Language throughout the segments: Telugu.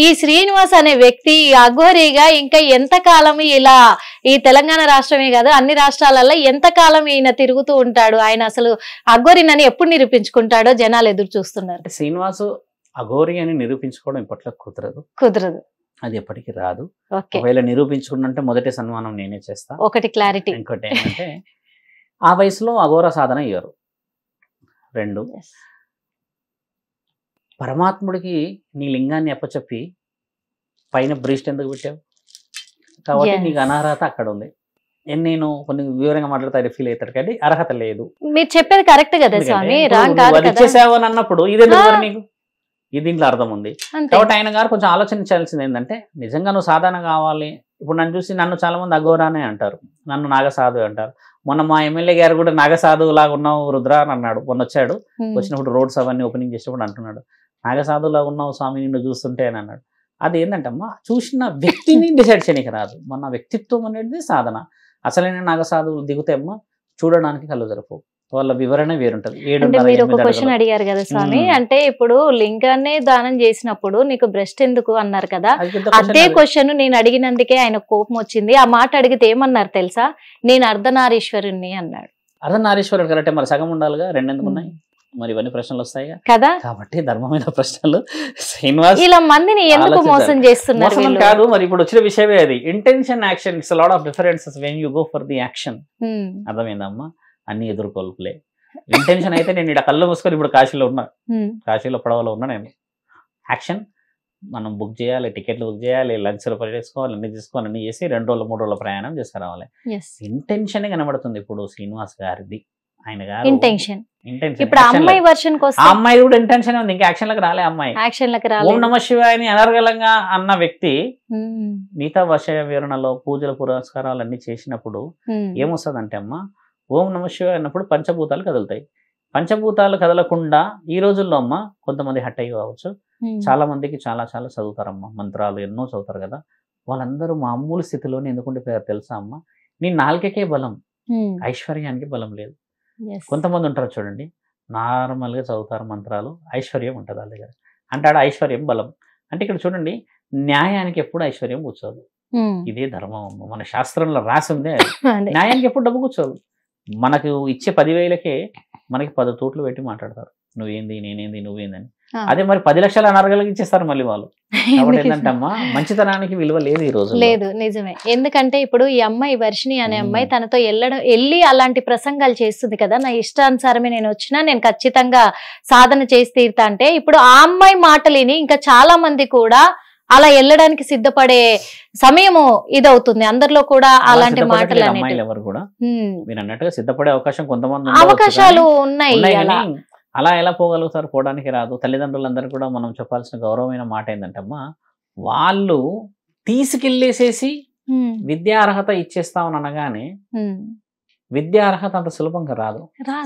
ఈ శ్రీనివాస్ అనే వ్యక్తి అఘోరీగా ఇంకా ఎంత కాలం ఇలా ఈ తెలంగాణ రాష్ట్రమే కాదు అన్ని రాష్ట్రాలలో ఎంత కాలం ఈయన తిరుగుతూ ఉంటాడు, ఆయన అసలు అఘోరినని ఎప్పుడు నిరూపించుకుంటాడో జనాలు ఎదురు చూస్తున్నారు. శ్రీనివాసు అఘోరి అని నిరూపించుకోవడం ఇప్పట్లో కుదరదు, అది ఎప్పటికీ రాదు. ఒకవేళ నిరూపించుకుంటే మొదటి సన్మానం నేనే చేస్తా. ఒకటి క్లారిటీ. ఇంకోటి ఏంటంటే ఆ వయసులో అఘోర సాధన అయ్యారు. 2 పరమాత్ముడికి నీ లింగాన్ని అప్పచెప్పి పైన బ్రీస్ట్ ఎందుకు పెట్టావు కాబట్టి నీకు అనర్హత అక్కడ ఉంది. నేను కొన్ని వివరంగా మాట్లాడతా ఫీల్ అవుతాడు కానీ అర్హత లేదు. మీరు చెప్పేది కరెక్ట్ కదా స్వామి, రాంగ్ కాదు కదా. ఇచ్చేసావు అని అన్నప్పుడు ఇదేందుకు నీకు ఇది దీంట్లో అర్థం ఉంది. కాబట్టి ఆయన గారు కొంచెం ఆలోచించాల్సింది ఏంటంటే నిజంగా నువ్వు సాధన కావాలి. ఇప్పుడు నన్ను చూసి నన్ను చాలా మంది అఘోరానే అంటారు, నన్ను నాగసాధు అంటారు. మొన్న మా ఎమ్మెల్యే గారు కూడా నాగసాధువు లాగా ఉన్నావు రుద్ర అని అన్నాడు. మొన్న వచ్చాడు, వచ్చినప్పుడు రోడ్స్ అవన్నీ ఓపెనింగ్ చేసినప్పుడు అంటున్నాడు నాగసాధువులాగా ఉన్నావు స్వామి నిన్ను చూస్తుంటే అని అన్నాడు. అది ఏంటంటే అమ్మా చూసిన వ్యక్తిని డిసైడ్ చేయడానికి రాదు, మన వ్యక్తిత్వం అనేది సాధన. అసలైన నాగసాధువులు దిగుతే అమ్మా చూడడానికి కళ్ళు జరపు, వాళ్ళ వివరణ వేరుంటది. అంటే మీరు ఒక క్వశ్చన్ అడిగారు కదా స్వామి, అంటే ఇప్పుడు లింగాన్ని దానం చేసినప్పుడు నీకు బ్రెస్ట్ ఎందుకు అన్నారు కదా, అదే క్వశ్చన్ నేను అడిగినందుకే ఆయన కోపం వచ్చింది. ఆ మాట అడిగితే ఏమన్నారు తెలుసా, నేను అర్ధనారీశ్వరుణ్ణి అన్నాడు. అర్ధనారీశ్వరుడు కరెక్టే, మరి సగం ఉండాలిగా, 2 ఎందుకు ఉన్నాయి మరి, ఇవన్నీ ప్రశ్నలు వస్తాయి కదా. కాబట్టి ధర్మమైన ప్రశ్నలు. శ్రీనివాస్ ఇలా మందిని ఎందుకు మోసం చేస్తున్నారు కాదు మరి ఇప్పుడు వచ్చిన విషయమే అది. Intention action it's lot of differences when you go for the action. అర్థమైందమ్మా, అన్ని ఎదుర్కోల్పులే. ఇంటెన్షన్ అయితే నేను ఇక్కడ కళ్ళు మూసుకొని ఇప్పుడు కాశీలో ఉన్నా, కాశీలో పడవలో ఉన్నా. నేను యాక్షన్ మనం బుక్ చేయాలి, టికెట్లు బుక్ చేయాలి, లంచ్లు పట్టేసుకోవాలి, అన్ని తీసుకోవాలి, అన్ని చేసి 2 రోజులు 3 రోజుల ప్రయాణం చేసుకురావాలి. ఇంటెన్షన్ కనబడుతుంది ఇప్పుడు శ్రీనివాస్ గారిది. ఆయన గారు ఇంటెన్షన్ ఇప్పుడు అమ్మాయి వర్షన్ కోసం ఆ అమ్మాయి కూడా ఇంటెన్షన్ ఉంది, ఇంకా యాక్షన్ లకు రాలే. అమ్మాయి ఓం నమ శివాయని అనర్గళంగా అన్న వ్యక్తి మిగతా వర్ష వివరణలో పూజల పురస్కారాలు అన్ని చేసినప్పుడు ఏమొస్తుందంటే అమ్మ ఓం నమ శివాయ అన్నప్పుడు పంచభూతాలు కదులుతాయి. పంచభూతాలు కదలకుండా ఈ రోజుల్లో అమ్మ కొంతమంది హట్ అయ్యి కావచ్చు, చాలా మందికి చాలా చాలా చదువుతారమ్మా, మంత్రాలు ఎన్నో చదువుతారు కదా, వాళ్ళందరూ మామూలు స్థితిలోనే ఎందుకుంటే తెలుసా అమ్మ, నీ నాలుకకే బలం, ఐశ్వర్యానికి బలం లేదు. కొంతమంది ఉంటారు చూడండి, నార్మల్గా చదువుతారు మంత్రాలు, ఐశ్వర్యం ఉంటుంది వాళ్ళ దగ్గర, అంటే ఆడ ఐశ్వర్యం బలం. అంటే ఇక్కడ చూడండి, న్యాయానికి ఎప్పుడు ఐశ్వర్యం కూర్చోదు, ఇదే ధర్మం. మన శాస్త్రంలో రాసి ఉంది, న్యాయానికి ఎప్పుడు డబ్బు కూర్చోదు. మనకు ఇచ్చే 10,000కే మనకి 10 తోట్లు పెట్టి మాట్లాడతారు, నువ్వేంది నేనేంది నువ్వేందని. అదే మరి 10 లక్షలు అనర్గలకి ఇచ్చేస్తారు మళ్ళీ వాళ్ళు. కాబట్టి ఏంటంటే అమ్మా మంచితనానికి విలువ లేదు ఈ రోజు. లేదు, నిజమే. ఎందుకంటే ఇప్పుడు ఈ అమ్మాయి వర్షిణి అనే అమ్మాయి తనతో వెళ్ళి అలాంటి ప్రసంగాలు చేస్తుంది కదా, నా ఇష్టానుసారమే నేను వచ్చినా నేను ఖచ్చితంగా సాధన చేసి తీరుతా అంటే, ఇప్పుడు ఆ అమ్మాయి మాటలిని ఇంకా చాలా మంది కూడా అలా వెళ్ళడానికి సిద్ధపడే సమయము ఇదవుతుంది. అందరిలో కూడా అలాంటి మాటలు ఎవరు కూడా మీరు అన్నట్టుగా సిద్ధపడే అవకాశం కొంతమంది అవకాశాలు ఉన్నాయి. అలా ఎలా పోగలుగుతారు, పోవడానికి రాదు. తల్లిదండ్రులందరూ కూడా మనం చెప్పాల్సిన గౌరవమైన మాట ఏంటంటే అమ్మా, వాళ్ళు తీసుకెళ్లేసేసి విద్యా అర్హత ఇచ్చేస్తామని అనగానే విద్యా అర్హత అంత సులభంగా రాదు.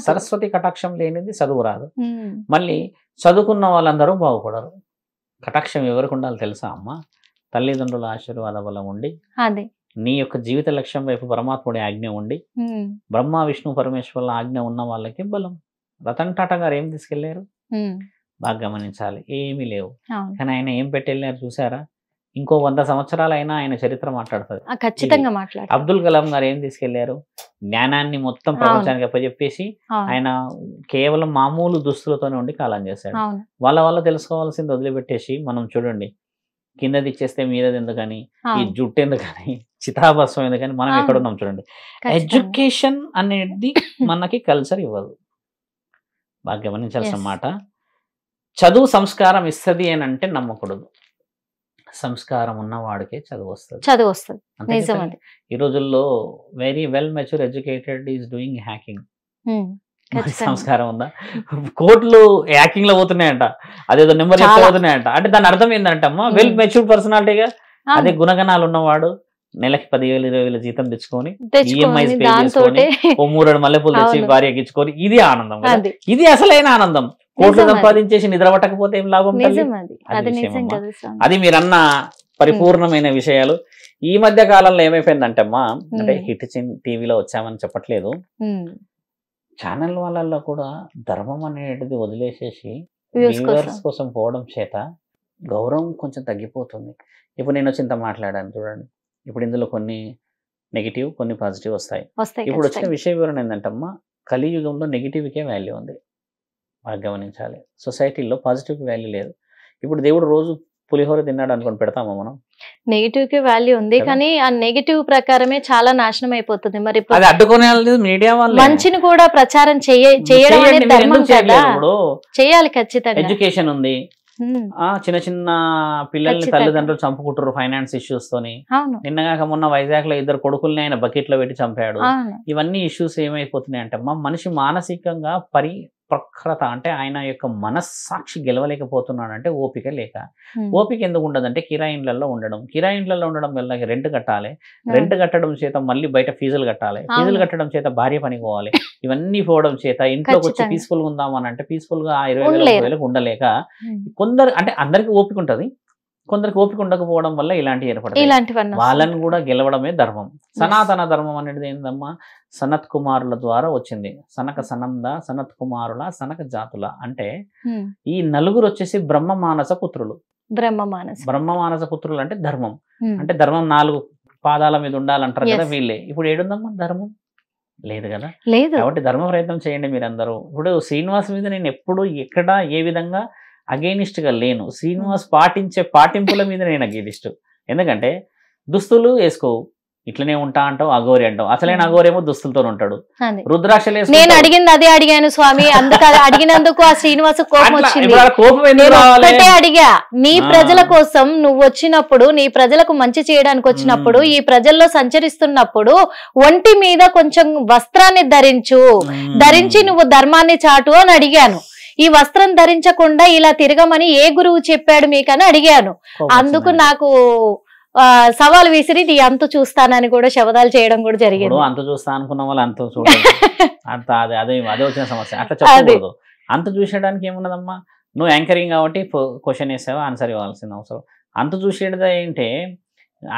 సరస్వతి కటాక్షం లేనిది చదువు రాదు. మళ్ళీ చదువుకున్న వాళ్ళందరూ బాగుపడరు. కటాక్షం ఎవరికి ఉండాలి తెలుసా అమ్మ, తల్లిదండ్రుల ఆశీర్వాద బలం ఉండి, నీ యొక్క జీవిత లక్ష్యం వైపు పరమాత్ముడి ఆజ్ఞ ఉండి, బ్రహ్మ విష్ణు పరమేశ్వరుల ఆజ్ఞ ఉన్న వాళ్ళకి బలం. రతన్ టాటా గారు ఏం తీసుకెళ్లారు బాగా గమనించాలి, ఏమీ లేవు. కానీ ఆయన ఏం పెట్టి వెళ్ళారు చూసారా, ఇంకో 100 సంవత్సరాలైనా ఆయన చరిత్ర మాట్లాడుతుంది, ఖచ్చితంగా మాట్లాడుతుంది. అబ్దుల్ కలాం గారు ఏం తీసుకెళ్లారు, జ్ఞానాన్ని మొత్తం ప్రపంచానికి అప్పచెప్పేసి ఆయన కేవలం మామూలు దుస్తులతోనే ఉండి కాలం చేశాడు. వాళ్ళ తెలుసుకోవాల్సింది వదిలిపెట్టేసి మనం చూడండి, కిందది ఇచ్చేస్తే మీదది ఎందుకని, ఈ జుట్టు ఎందుకని, చితాభస్వం ఎందుకని మనం ఎక్కడున్నాం చూడండి. ఎడ్యుకేషన్ అనేది మనకి కల్చర్ ఇవ్వదు, బాగా గమనించాల్సిన మాట. చదువు సంస్కారం ఇస్తుంది అని అంటే నమ్మకూడదు, సంస్కారం ఉన్నవాడికే చదువు వస్తుంది. ఈ రోజుల్లో very well mature educated is doing hacking. సంస్కారం ఉందా, కోట్లు హ్యాకింగ్ లో పోతున్నాయంట, అదేదో నెంబర్ పోతున్నాయంట. అంటే దాని అర్థం ఏంటంటే అమ్మా, వెల్ మెచ్యూర్ పర్సనాలిటీగా అదే గుణగణాలు ఉన్నవాడు నెలకి 10,000 20,000 జీతం తెచ్చుకొని ఈఎంఐస్ పే చేసుకొని ఓ 3 మల్లెపూలు తెచ్చి భార్య ఇచ్చుకొని, ఇది ఆనందం, ఇది అసలైన ఆనందం. కోట్లు సంపాదించేసి నిద్ర పట్టకపోతే ఏం లాభం? అది మీరన్న పరిపూర్ణమైన విషయాలు. ఈ మధ్య కాలంలో ఏమైపోయిందంటే అమ్మా, అంటే హిట్ టీవీలో వచ్చామని చెప్పట్లేదు, ఛానల్ వాళ్ళల్లో కూడా ధర్మం అనేది వదిలేసేసి వ్యూవర్స్ కోసం పోవడం చేత గౌరవం కొంచెం తగ్గిపోతుంది. ఇప్పుడు నేను వచ్చి ఇంత మాట్లాడాను చూడండి, ఇప్పుడు ఇందులో కొన్ని నెగిటివ్ కొన్ని పాజిటివ్ వస్తాయి. ఇప్పుడు వచ్చిన విషయ వివరణ ఏంటంటమ్మా, కలియుగంలో నెగిటివ్కే వాల్యూ ఉంది, బాగా గమనించాలి. సొసైటీలో పాజిటివ్కి వాల్యూ లేదు. ఇప్పుడు దేవుడు రోజు పులిహోర తిన్నాడు అనుకొని పెడతామా మనం? నెగిటివ్ కి వాల్యూ ఉంది, కానీ ఆ నెగిటివ్ ప్రకారమే చాలా నాశనం అయిపోతుంది. మరి అది అడ్డుకునే మీడియా వాళ్ళు మంచిని కూడా ప్రచారం చేయడం అనేది ధర్మం కదా, చేయాలి ఖచ్చితంగా. ఎడ్యుకేషన్ ఉంది, చిన్న చిన్న పిల్లల్ని తల్లిదండ్రులు చంపుకుంటారు ఫైనాన్స్ ఇష్యూస్ తోని. నిన్నగాక మొన్న వైజాగ్ లో 2 కొడుకుల్ని ఆయన బకెట్ లో పెట్టి చంపాడు. ఇవన్నీ ఇష్యూస్ ఏమైపోతున్నాయి అంటే మనిషి మానసికంగా ప్రఖరత అంటే ఆయన యొక్క మనస్సాక్షి గెలవలేకపోతున్నాడు అంటే ఓపిక లేక. ఓపిక ఎందుకు ఉండదంటే కిరాయిన్లలో ఉండడం వల్ల రెంట్ కట్టాలి, రెంట్ కట్టడం చేత మళ్ళీ బయట ఫీజులు కట్టాలి, ఫీజులు కట్టడం చేత భార్య పనికి పోవాలి, ఇవన్నీ పోవడం చేత ఇంట్లోకి వచ్చి పీస్ఫుల్ గా ఉందామని అంటే పీస్ఫుల్ గా 20,000 ఉండలేక కొందరు, అంటే అందరికి ఓపిక ఉంటది, కొందరికి ఓపిక ఉండకపోవడం వల్ల ఇలాంటి ఏర్పడతాయి. వాళ్ళని కూడా గెలవడమే ధర్మం. సనాతన ధర్మం అనేది ఏందమ్మా, సనత్ కుమారుల ద్వారా వచ్చింది. సనక సనంద సనత్ కుమారుల సనక జాతుల అంటే ఈ నలుగురు వచ్చేసి బ్రహ్మ మానస పుత్రులు. బ్రహ్మ మానస పుత్రులు అంటే ధర్మం, అంటే ధర్మం 4 పాదాల మీద ఉండాలంటారు కదా వీళ్ళే. ఇప్పుడు ఏడుందమ్మా ధర్మం? లేదు కదా. కాబట్టి ధర్మ ప్రయత్నం చేయండి మీరందరూ. ఇప్పుడు శ్రీనివాస్ మీద నేను ఎప్పుడు ఎక్కడ ఏ విధంగా అగెయినిస్ట్ గా లేను. శ్రీనివాస్ పాటించే పాటింపుల మీద నేను అగెయినిస్ట్. ఎందుకంటే దుస్తులు వేసుకోవు, ఇట్లనే ఉంటా అంటావు, అఘోరి అంటావు. అసలైన అఘోరేమో దుస్తులతో ఉంటాడు. రుద్రాక్షలు నేను అడిగింది అదే అడిగాను స్వామి, అందుకు అడిగినందుకు ఆ శ్రీనివాస్ కోపం వచ్చింది. అడిగా, నీ ప్రజల కోసం నువ్వు వచ్చినప్పుడు, నీ ప్రజలకు మంచి చేయడానికి వచ్చినప్పుడు, ఈ ప్రజల్లో సంచరిస్తున్నప్పుడు ఒంటి మీద కొంచెం వస్త్రాన్ని ధరించి నువ్వు ధర్మాన్ని చాటు అని అడిగాను. ఈ వస్త్రం ధరించకుండా ఇలా తిరగమని ఏ గురువు చెప్పాడు మీకని అడిగాను. అందుకు నాకు సవాల్ విసిరి నీ అంతు చూస్తానని కూడా శబదాలు చేయడం కూడా జరిగింది. అంత చూస్తా అనుకున్న వాళ్ళు అంత చూడాలి, అదే వచ్చిన సమస్య. అట్లా చెప్పకూడదు. అంత చూసేయడానికి ఏమున్నదమ్మా, నువ్వు యాంకరింగ్ కాబట్టి క్వశ్చన్ వేసావా, ఆన్సర్ ఇవ్వాల్సిన అవసరం. అంత చూసేది ఏంటే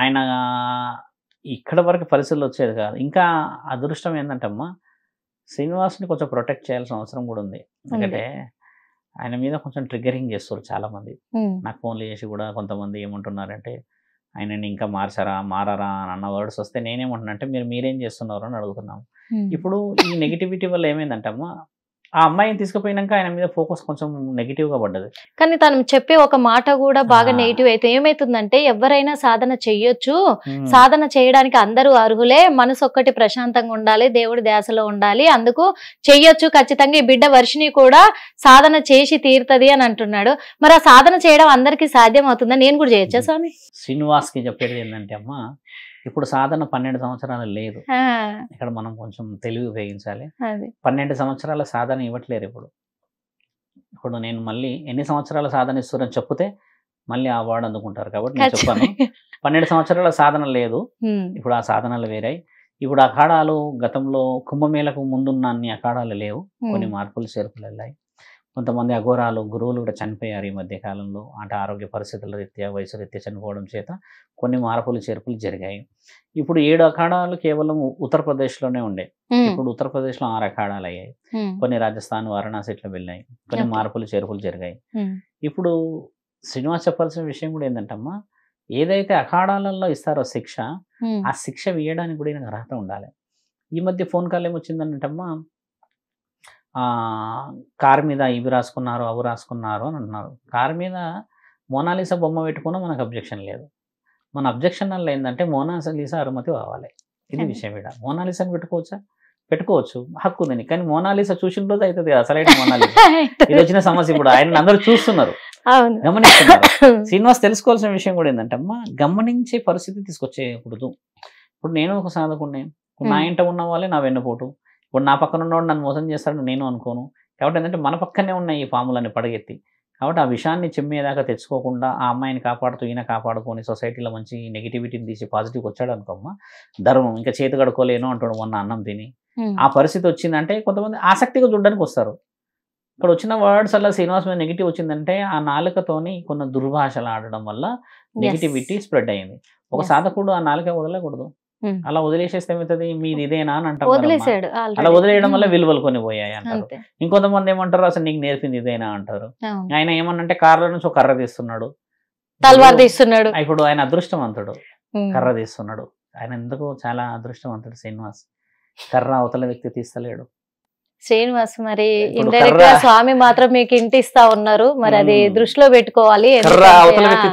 ఆయన ఇక్కడ వరకు పరిస్థితులు వచ్చేది కాదు. ఇంకా అదృష్టం ఏంటంటమ్మా, శ్రీనివాస్ని కొంచెం ప్రొటెక్ట్ చేయాల్సిన అవసరం కూడా ఉంది. ఎందుకంటే ఆయన మీద కొంచెం ట్రిగ్గరింగ్ చేస్తారు చాలా మంది. నాకు ఫోన్లు చేసి కూడా కొంతమంది ఏమంటున్నారంటే, ఆయనని ఇంకా మారరా అన్న వర్డ్స్ వస్తే నేనేమంటున్నా అంటే మీరేం చేస్తున్నారు అని అడుగుతున్నాము. ఇప్పుడు ఈ నెగిటివిటీ వల్ల ఏమైందంటమ్మా, ఆ అమ్మాయిని తీసుకుపోయినాక ఆయన మీద ఫోకస్ కొంచెం నెగిటివ్ గా పడ్డది. కానీ తను చెప్పే ఒక మాట కూడా బాగా నెగిటివ్ అయితే ఏమైతుందంటే, ఎవరైనా సాధన చెయ్యొచ్చు, సాధన చేయడానికి అందరూ అర్హులే, మనసు ఒక్కటి ప్రశాంతంగా ఉండాలి, దేవుడి ధ్యాసలో ఉండాలి, అందుకు చెయ్యొచ్చు ఖచ్చితంగా. ఈ బిడ్డ వర్షిని కూడా సాధన చేసి తీరుతుంది అని అంటున్నాడు. మరి ఆ సాధన చేయడం అందరికి సాధ్యం అవుతుందా? నేను కూడా చేయొచ్చా స్వామి? శ్రీనివాస్ కి చెప్పేది ఏంటంటే అమ్మా, ఇప్పుడు సాధన 12 సంవత్సరాలు లేదు. ఇక్కడ మనం కొంచెం తెలివి ఉపయోగించాలి. 12 సంవత్సరాల సాధన ఇవ్వట్లేరు. ఇప్పుడు నేను మళ్ళీ ఎన్ని సంవత్సరాల సాధన ఇస్తారని చెప్తే మళ్ళీ ఆ అవార్డు అందుకుంటారు. కాబట్టి నేను చెప్పాను 12 సంవత్సరాల సాధన లేదు. ఇప్పుడు ఆ సాధనలు వేరాయి. ఇప్పుడు అఖాడాలు గతంలో కుంభమేళకు ముందున్న అన్ని అఖాడాలు లేవు, కొన్ని మార్పులు చేర్పులు వెళ్ళాయి. కొంతమంది అఘోరాలు గురువులు కూడా చనిపోయారు ఈ మధ్య కాలంలో. అంటే ఆరోగ్య పరిస్థితుల రీత్యా వయసు రీత్యా చనిపోవడం చేత కొన్ని మార్పులు చేర్పులు జరిగాయి. ఇప్పుడు 7 అఖాడాలు కేవలం ఉత్తరప్రదేశ్లోనే ఉండే, ఇప్పుడు ఉత్తరప్రదేశ్లో 6 అఖాడాలు అయ్యాయి. కొన్ని రాజస్థాన్ వారణాసి ఇట్లా వెళ్ళాయి, కొన్ని మార్పులు చేర్పులు జరిగాయి. ఇప్పుడు శ్రీనివాస్ చెప్పాల్సిన విషయం కూడా ఏంటంటమ్మా, ఏదైతే అఖాడాలలో ఇస్తారో శిక్ష, ఆ శిక్ష వేయడానికి కూడా ఈయనకు అర్హత ఉండాలి. ఈ మధ్య ఫోన్ కాల్ ఏమొచ్చిందంటమ్మా, కారు మీద ఇవి రాసుకున్నారు అవి రాసుకున్నారు అని అంటున్నారు. కారు మీద మోనాలిసా బొమ్మ పెట్టుకున్నా మనకు అబ్జెక్షన్ లేదు. మన అబ్జెక్షన్ వల్ల ఏంటంటే మోనాలిసా అనుమతి కావాలి. ఇది విషయం. మోనాలిసాని పెట్టుకోవచ్చు, హక్కు ఉందని. కానీ మోనాలిసా చూసిన రోజు అవుతుంది అసలైన మోనాలిసా. ఇది వచ్చిన సమస్య. ఇప్పుడు ఆయన అందరూ చూస్తున్నారు, గమనిస్తున్నారు. శ్రీనివాస్ తెలుసుకోవాల్సిన విషయం కూడా ఏంటంటే అమ్మా, గమనించే పరిస్థితి తీసుకొచ్చేయకూడదు. ఇప్పుడు నేను ఒక సాధకుడిని, నా ఇంట ఉన్న వాళ్ళే నా వెన్నుపోటు. ఇప్పుడు నా పక్కన ఉన్నవాడు నన్ను మోసం చేస్తాడని నేను అనుకోను. కాబట్టి ఏంటంటే మన పక్కనే ఉన్న ఈ పాములని పడగెత్తి, కాబట్టి ఆ విషయాన్ని చిమ్మేదాకా తెచ్చుకోకుండా ఆ అమ్మాయిని కాపాడుతూ ఈయన కాపాడుకొని సొసైటీలో మంచి నెగిటివిటీని తీసి పాజిటివ్కి వచ్చాడు అనుకోమ్మా, ధర్మం. ఇంకా చేతి కడుక్కోలేను అంటాడు మొన్న అన్నం తిని. ఆ పరిస్థితి వచ్చిందంటే కొంతమంది ఆసక్తిగా చూడడానికి వస్తారు. ఇక్కడ వచ్చిన వర్డ్స్ అలా శ్రీనివాస్ మీద నెగిటివ్ వచ్చిందంటే ఆ నాలుకతోని కొన్ని దుర్భాషలు ఆడడం వల్ల నెగిటివిటీ స్ప్రెడ్ అయింది. ఒక సాధకుడు ఆ నాలుక వదలకూడదు. అలా వదిలేసేస్తే ఏమవుతుంది, మీది ఇదేనా అని అంటారు. అలా వదిలేయడం వల్ల విలువలు కొని పోయాయి అంటారు. ఇంకొంతమంది ఏమంటారు, అసలు నీకు నేర్పింది ఇదేనా అంటారు. ఆయన ఏమన్నంటే కార్ల నుంచి ఒక కర్ర తీస్తున్నాడు, తల్వార్ తీస్తున్నాడు. ఇప్పుడు ఆయన అదృష్టవంతుడు, కర్ర తీస్తున్నాడు. ఆయన ఎందుకు చాలా అదృష్టవంతుడు శ్రీనివాస్. కర్ర అవతల వ్యక్తి తీస్తలేడు. శ్రీనివాస్ మరి ఇండైరెక్ట్ గా స్వామి మాత్రం మీకు ఇంటి ఇస్తా ఉన్నారు, మరి అది దృష్టిలో పెట్టుకోవాలి.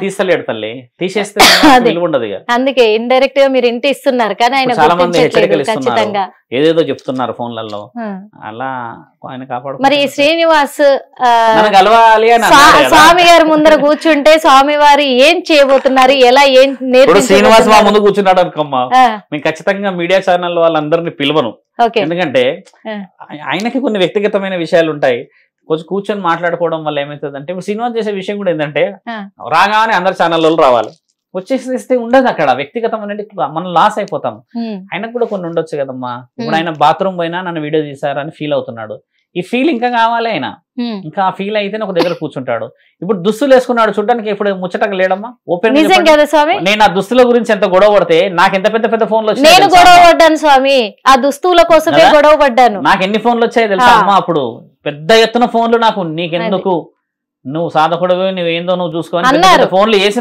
తీస్తలేడు తల్లి, తీసేస్తే ఉండదు. అందుకే ఇండైరెక్ట్ గా మీరు ఇంటి ఇస్తున్నారు కానీ ఆయన చాలా మంది హెచ్చరికలు ఇస్తున్నారు, ఏదేదో చెప్తున్నారు ఫోన్లలో, అలా ఆయన కాపాడు. మరి శ్రీనివాస్ స్వామి గారి ముందర కూర్చుంటే స్వామి వారు ఏం చేయబోతున్నారు, ఎలా ఏం నేర్పి శ్రీనివాస్ మా ముందు కూర్చున్నాడు అనుకోమ్మా, నేను ఖచ్చితంగా మీడియా ఛానల్ వాళ్ళందరినీ పిలవను. ఎందుకంటే ఆయనకి కొన్ని వ్యక్తిగతమైన విషయాలు ఉంటాయి, కొంచెం కూర్చొని మాట్లాడుకోవడం వల్ల ఏమవుతుంది అంటే, ఇప్పుడు శ్రీనివాస్ చేసే విషయం కూడా ఏంటంటే రాగానే అందరు ఛానల్లో రావాలి, వచ్చేసేస్తే ఉండదు అక్కడ వ్యక్తిగతం అనేది, మనం లాస్ అయిపోతాం. ఆయనకు కూడా కొన్ని ఉండొచ్చు కదమ్మా. ఇప్పుడు ఆయన బాత్రూమ్ పోయినా నన్ను వీడియో తీసారని ఫీల్ అవుతున్నాడు, ఈ ఫీల్ ఇంకా కావాలి ఆయన, ఇంకా ఆ ఫీల్ అయితేనే ఒక దగ్గర కూర్చుంటాడు. ఇప్పుడు దుస్తులు వేసుకున్నాడు, చూడడానికి ఇప్పుడు ముచ్చటగా లేడమ్మా. ఓపెన్ నేను ఆ దుస్తుల గురించి ఎంత గొడవ పడితే నాకు ఎంత పెద్ద పెద్ద ఫోన్లు వచ్చాయి. నేను గొడవ పడ్డాను స్వామి, ఆ దుస్తుల కోసమే గొడవ పడ్డాను. నాకు ఎన్ని ఫోన్లు వచ్చాయి తెలుసా అమ్మా, అప్పుడు పెద్ద ఎత్తున ఫోన్లు. నాకు నీకెందుకు, నువ్వు సాధకుడు, నువ్వు ఏందో నువ్వు చూసుకొని ఫోన్లు వేసి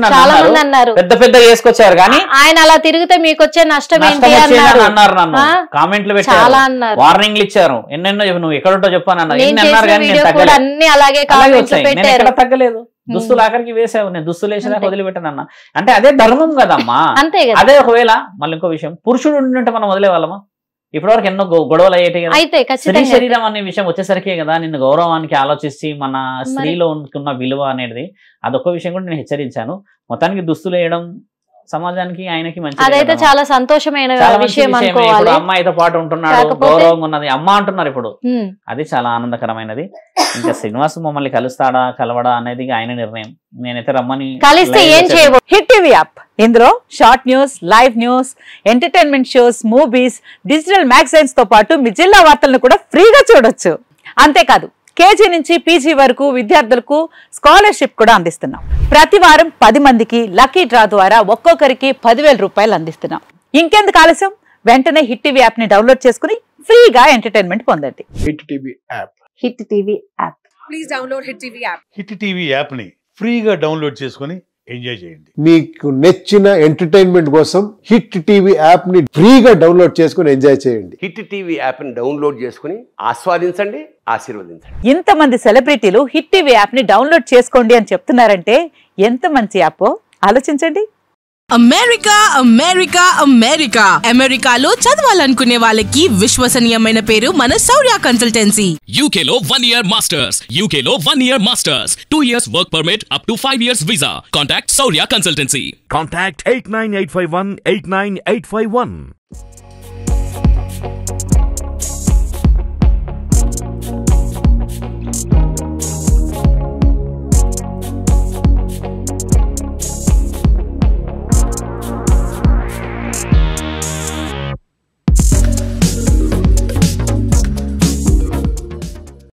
పెద్ద పెద్ద వేసుకొచ్చారు, కానీ ఆయన అలా తిరిగితే మీకు వచ్చే నష్టం అన్నారు. నన్ను కామెంట్లు పెట్టారు, వార్నింగ్లు ఇచ్చారు, ఎన్నెన్నో నువ్వు ఎక్కడుంటో చెప్పాను అన్నారు. ఎన్ని అన్నారు కానీ నేను తగ్గలేదు. దుస్తులు ఆఖరికి వేసావు, నేను దుస్తులు వేసేదాకా వదిలిపెట్టాను అన్న. అంటే అదే ధర్మం కదమ్మా. అదే ఒకవేళ మళ్ళీ ఇంకో విషయం, పురుషుడు ఉంటే మనం వదిలే వాళ్ళమా? ఇప్పటివరకు ఎన్నో గొడవలు అయ్యేటి కదా. స్త్రీ శరీరం అనే విషయం వచ్చేసరికే కదా నిన్ను గౌరవానికి ఆలోచించి మన స్త్రీలో ఉన్న విలువ అనేది, అదొక విషయం కూడా నేను హెచ్చరించాను. మొత్తానికి దుస్తులు వేయడం సమాజానికి ఆయనకి మంచి, అదైతే చాలా సంతోషమైన విషయం. ఇప్పుడు అమ్మాయితో పాటు ఉంటున్నాడు, గౌరవంగా ఉన్నది, అమ్మ అంటున్నారు ఇప్పుడు, అది చాలా ఆనందకరమైనది. ఇంకా శ్రీనివాస్ మమ్మల్ని కలుస్తాడా కలవడా అనేది ఆయన నిర్ణయం. నేనైతే రమ్మని కలిస్తే ఏం చేయబో. హిట్ టీవీ యాప్, ఇందులో short news, live news, entertainment shows, movies, digital magazines తో పాటు మీ జిల్లా వార్తలను కూడా ఫ్రీగా చూడొచ్చు. అంతేకాదు కేజీ నుంచి పీజీ వరకు విద్యార్థులకు స్కాలర్షిప్ కూడా అందిస్తున్నాం. ప్రతి వారం 10 మందికి లక్కీ డ్రా ద్వారా ఒక్కొక్కరికి 10,000 రూపాయలు అందిస్తున్నాం. ఇంకెందుకు ఆలస్యం, వెంటనే హిట్ టీవీ యాప్ ని డౌన్లోడ్ చేసుకుని ఫ్రీగా ఎంటర్టైన్మెంట్ పొందండి. Hit TV app, hit TV app, please download hit TV app. Hit TV app ని ఫ్రీగా డౌన్లోడ్ చేసుకుని ఎంజాయ్ చేయండి. మీకు నచ్చిన ఎంటర్టైన్మెంట్ కోసం హిట్ టీవీ యాప్ ని ఫ్రీగా డౌన్లోడ్ చేసుకుని ఎంజాయ్ చేయండి. హిట్ టీవీ యాప్ ని డౌన్లోడ్ చేసుకుని ఆస్వాదించండి, ఆశీర్వదించండి. ఇంతమంది సెలబ్రిటీలు హిట్ టీవీ యాప్ ని డౌన్లోడ్ చేసుకోండి అని చెప్తున్నారంటే ఎంత మంచి యాప్ ఆలోచించండి. అమెరికా అమెరికా అమెరికా అమెరికాలో చదవాలనుకునే వాళ్ళకి విశ్వసనీయమైన పేరు మన శౌర్య కన్సల్టెన్సీ. UK లో 1 year masters, UK లో 1 year masters, 2 years work permit up to 5 years visa. Contact Shaurya Consultancy. Contact 89851 89851.